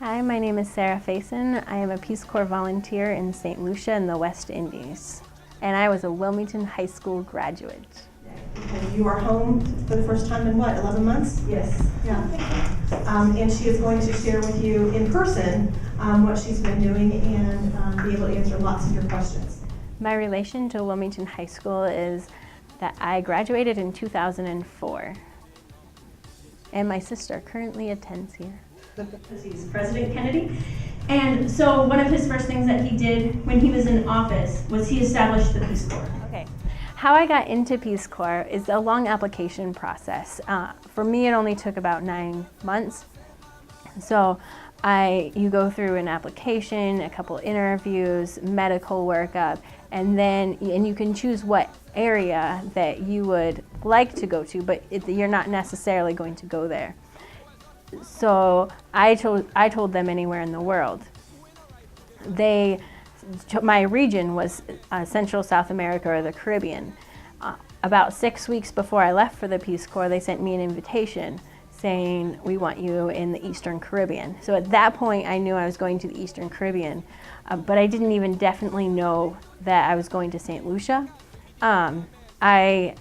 Hi, my name is Sara Faison. I am a Peace Corps volunteer in St. Lucia in the West Indies. And I was a Wilmington High School graduate. And you are home for the first time in what, 11 months? Yes. Yeah. And she is going to share with you in person what she's been doing and be able to answer lots of your questions. My relation to Wilmington High School is that I graduated in 2004. And my sister currently attends here. He's President Kennedy. And so one of his first things that he did when he was in office was he established the Peace Corps. Okay. How I got into Peace Corps is a long application process. For me, it only took about 9 months. So you go through an application, a couple interviews, medical workup, and you can choose what area that you would like to go to, but you're not necessarily going to go there. So I told them anywhere in the world. My region was Central South America or the Caribbean. About 6 weeks before I left for the Peace Corps, they sent me an invitation saying, we want you in the Eastern Caribbean. So at that point, I knew I was going to the Eastern Caribbean, but I didn't even definitely know that I was going to St. Lucia. My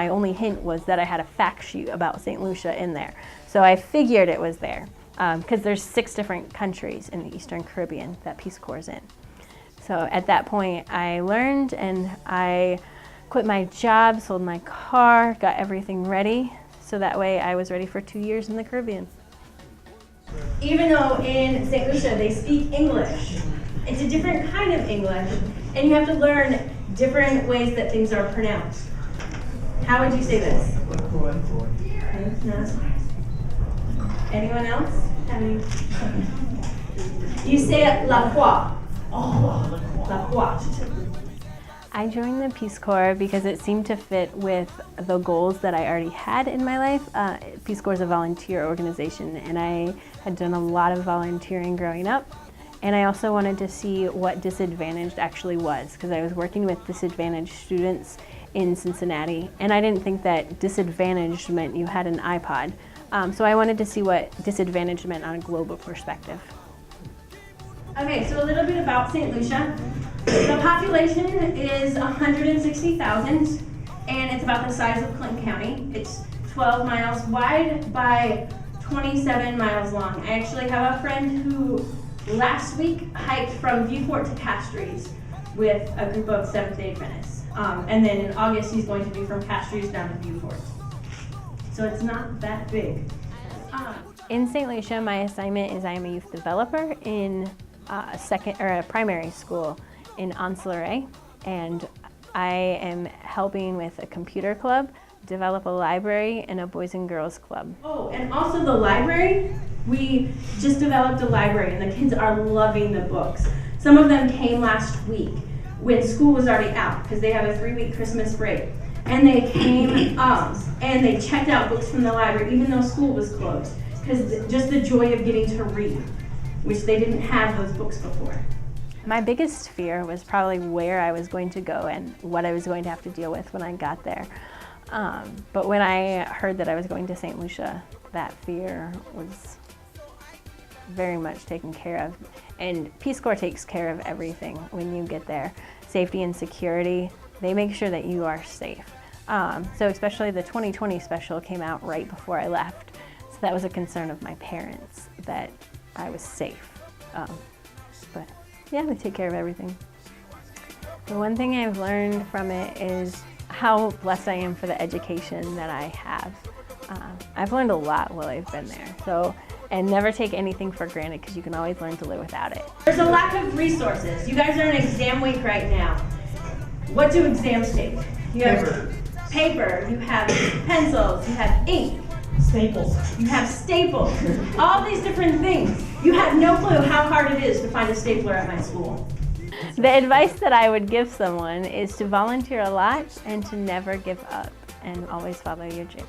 only hint was that I had a fact sheet about St. Lucia in there. So I figured it was there, because there's 6 different countries in the Eastern Caribbean that Peace Corps is in. So at that point, I learned and I quit my job, sold my car, got everything ready, so that way I was ready for 2 years in the Caribbean. Even though in St. Lucia they speak English, it's a different kind of English, and you have to learn different ways that things are pronounced. How would you say this? No. Anyone else? You say it la croix. Oh, la croix. I joined the Peace Corps because it seemed to fit with the goals that I already had in my life. Peace Corps is a volunteer organization, and I had done a lot of volunteering growing up. And I also wanted to see what disadvantaged actually was, because I was working with disadvantaged students in Cincinnati, and I didn't think that disadvantaged meant you had an iPod. So I wanted to see what disadvantaged meant on a global perspective. Okay, so a little bit about St. Lucia. The population is 160,000, and it's about the size of Clinton County. It's 12 miles wide by 27 miles long. I actually have a friend who last week hiked from Viewport to Castries with a group of Seventh-day Adventists. And then in August, he's going to be from Castries down to Viewport. So it's not that big. In St. Lucia, my assignment is I am a youth developer in a primary school in Onslow, and I am helping with a computer club, develop a library, and a boys and girls club. Oh, and also the library. We just developed a library, and the kids are loving the books. Some of them came last week when school was already out, because they have a 3-week Christmas break. And they came and they checked out books from the library, even though school was closed, because just the joy of getting to read, which they didn't have those books before. My biggest fear was probably where I was going to go and what I was going to have to deal with when I got there. But when I heard that I was going to St. Lucia, that fear was very much taken care of. And Peace Corps takes care of everything when you get there. Safety and security, they make sure that you are safe. So especially the 2020 special came out right before I left. So that was a concern of my parents, that I was safe. But yeah, they take care of everything. The one thing I've learned from it is how blessed I am for the education that I have. I've learned a lot while I've been there. And never take anything for granted, because you can always learn to live without it. There's a lack of resources. You guys are in exam week right now. What do exams take? You have paper, you have pencils, you have ink. Staples. You have staples. All these different things. You have no clue how hard it is to find a stapler at my school. The advice that I would give someone is to volunteer a lot and to never give up and always follow your dream.